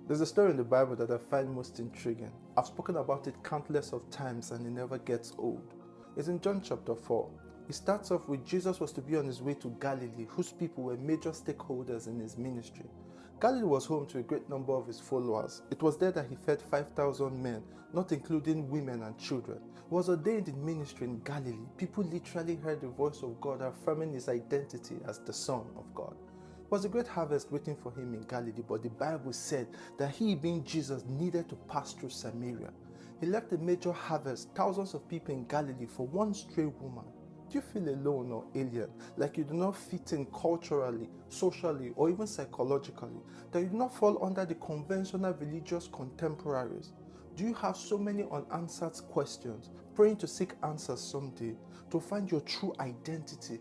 There's a story in the Bible that I find most intriguing. I've spoken about it countless of times and it never gets old. It's in John chapter 4. It starts off with Jesus was to be on his way to Galilee, whose people were major stakeholders in his ministry. Galilee was home to a great number of his followers. It was there that he fed 5,000 men, not including women and children. He was ordained in ministry in Galilee. People literally heard the voice of God affirming his identity as the Son of God. It was a great harvest waiting for him in Galilee, but the Bible said that he, being Jesus, needed to pass through Samaria. He left a major harvest, thousands of people in Galilee, for one stray woman. Do you feel alone or alien, like you do not fit in culturally, socially, or even psychologically, that you do not fall under the conventional religious contemporaries? Do you have so many unanswered questions, praying to seek answers someday, to find your true identity?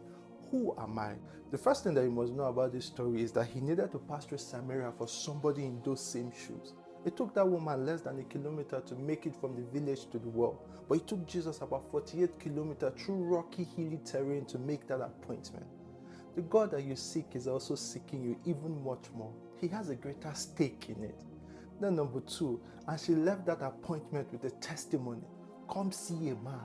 Who am I? The first thing that you must know about this story is that he needed to pass through Samaria for somebody in those same shoes. It took that woman less than a kilometer to make it from the village to the well, but it took Jesus about 48 kilometers through rocky, hilly terrain to make that appointment. The God that you seek is also seeking you even much more. He has a greater stake in it. Then number 2, and she left that appointment with a testimony. Come see a man.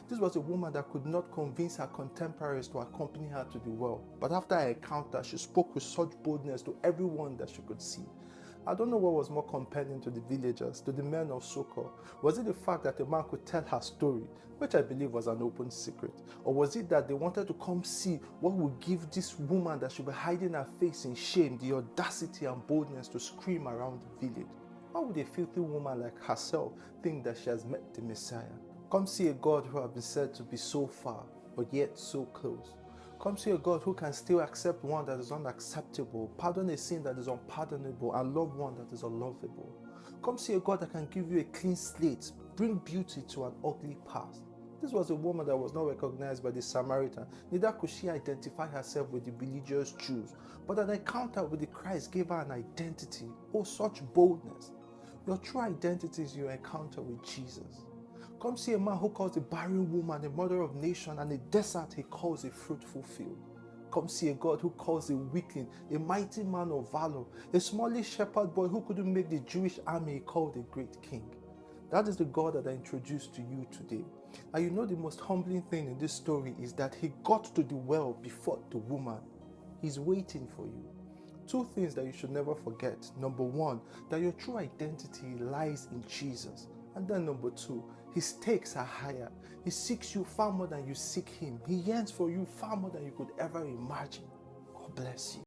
This was a woman that could not convince her contemporaries to accompany her to the well. But after her encounter, she spoke with such boldness to everyone that she could see. I don't know what was more compelling to the villagers, to the men of Soko. Was it the fact that a man could tell her story, which I believe was an open secret? Or was it that they wanted to come see what would give this woman that should be hiding her face in shame the audacity and boldness to scream around the village? Why would a filthy woman like herself think that she has met the Messiah? Come see a God who has been said to be so far, but yet so close. Come see a God who can still accept one that is unacceptable, pardon a sin that is unpardonable, and love one that is unlovable. Come see a God that can give you a clean slate, bring beauty to an ugly past. This was a woman that was not recognized by the Samaritan, neither could she identify herself with the religious Jews, but an encounter with the Christ gave her an identity. Oh, such boldness! Your true identity is your encounter with Jesus. Come see a man who calls a barren woman a mother of nations, and a desert he calls a fruitful field. Come see a God who calls a weakling a mighty man of valor, a smallish shepherd boy who couldn't make the Jewish army he called a great king. That is the God that I introduced to you today. And you know the most humbling thing in this story is that he got to the well before the woman. He's waiting for you. 2 things that you should never forget. Number 1, that your true identity lies in Jesus. And then number 2, his stakes are higher. He seeks you far more than you seek him. He yearns for you far more than you could ever imagine. God bless you.